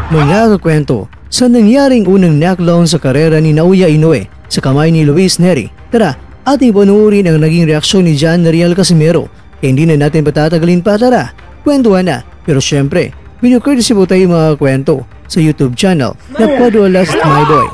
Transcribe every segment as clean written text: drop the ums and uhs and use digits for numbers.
Mga kakwento, sa nangyaring unang knockdown sa karera ni Naoya Inoue sa kamay ni Luis Nery, tara ating panuorin ang naging reaksyon ni John Nariel Casimero. Kaya hindi na natin patatagalin pa, tara, kwentuhan na. Pero syempre, video courtesy po tayo mga kwento sa YouTube channel na Padualas My Boy.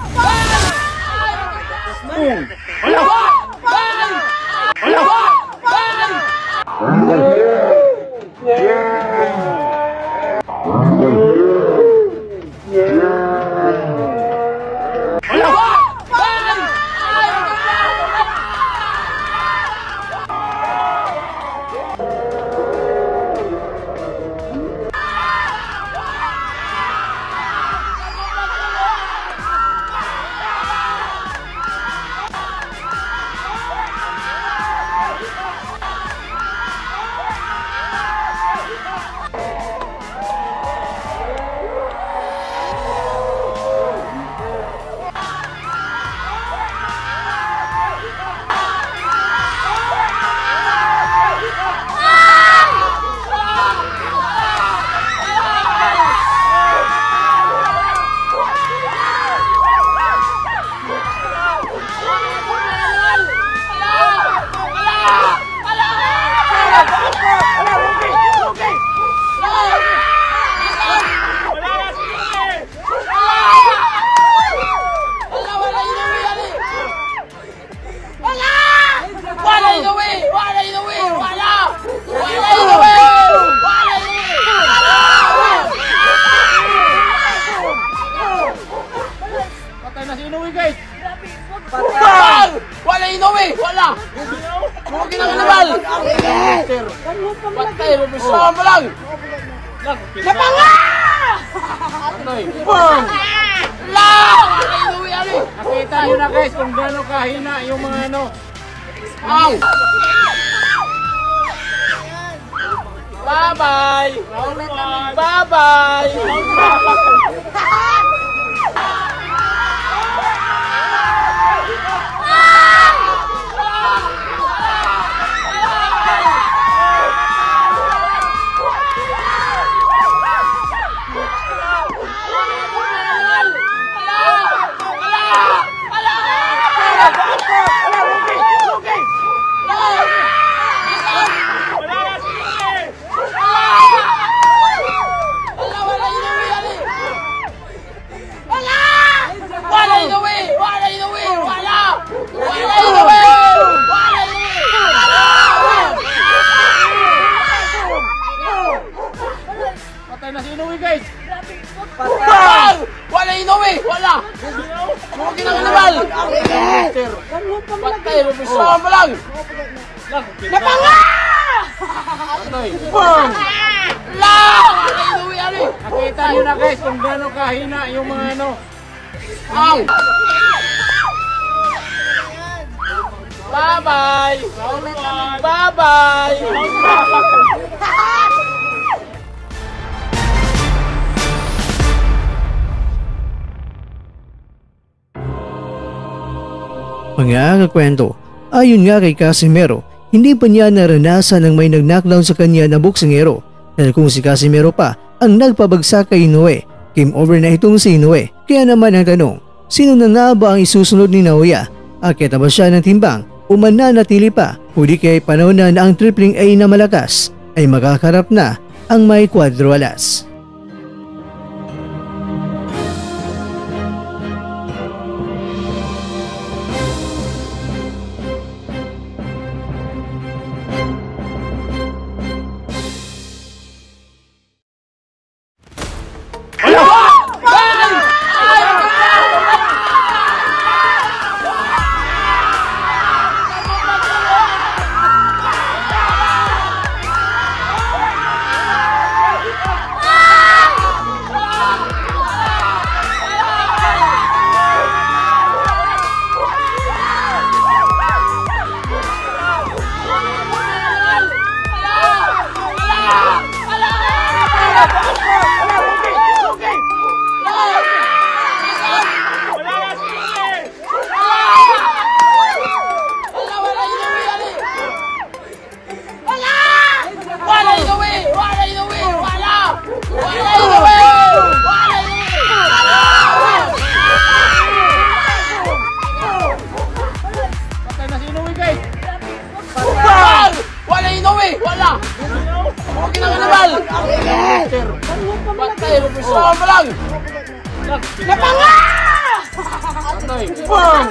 Wala Inoue! Wala! Huwag kinakalamal! Patay! Rubisahan mo lang! Napanga! Bang! Lang! Wala Inoue ali! Nakita nyo na guys kung gano'ng kahina yung mga ano. Ow! Bye-bye! Bye-bye! Patay na si Inoue guys! Bang! Wala Inoue! Wala! Huwag kinakalamal! Patay! Rubisahan mo lang! Napanga! Bang! Lang! Wala Inoue ali! Nakita nyo na guys kung gano'ng kahina yung mga ano. Ow! Bye-bye! Bye-bye! Mga kakwento, ayon nga kay Casimero, hindi pa niya naranasan ng may nag-knockdown sa kanya na boksingero. Dahil kung si Casimero pa ang nagpabagsak kay Inoue, game over na itong si Inoue. Kaya naman ang tanong, sino na nga ba ang isusunod ni Naoya? Akyat ba siya ng timbang o mananatili pa? O di kay panahon na ang tripling A na malakas ay makakarap na ang may kwadro alas. Ah! Lang! Napanga! Atoy. Boom!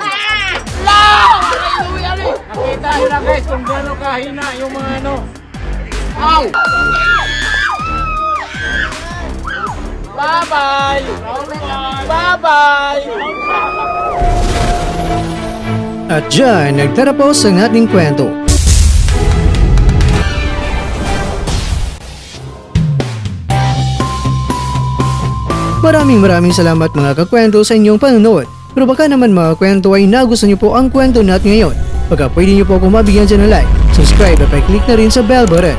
Lang! Aray, ano eh? Nakita nyo na guys kung gaano kahina yung mga ano. Ow! Bye-bye! Bye-bye! At dyan, nagtatapos ang ating kwento. Maraming salamat mga kakwento sa inyong panonood. Pero baka naman mga kwento ay nagustuhan niyo po ang kwento natin ngayon. Baka pwede niyo po akong mabigyan dyan ng like, subscribe at i-click na rin sa bell button.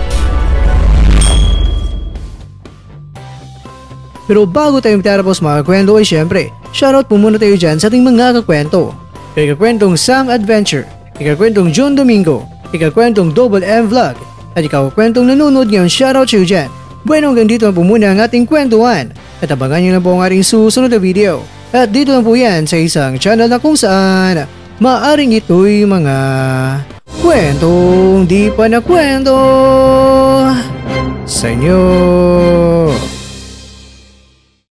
Pero bago tayo magtatapos mga kwento ay syempre, shoutout po muna tayo dyan sa ating mga kakwento. Kay kakwentong Sam Adventure, kay kakwentong John Domingo, kay kakwentong Double M Vlog, at ikaw kakwentong nanonood ngayon, shoutout sa iyo dyan. Bueno, hanggang dito na po muna ang ating kwentuhan. At abangan nyo na po ang ating susunod na video. At dito lang po yan sa isang channel na kung saan maaring ito'y mga kwentong di pa na kwento sa inyo.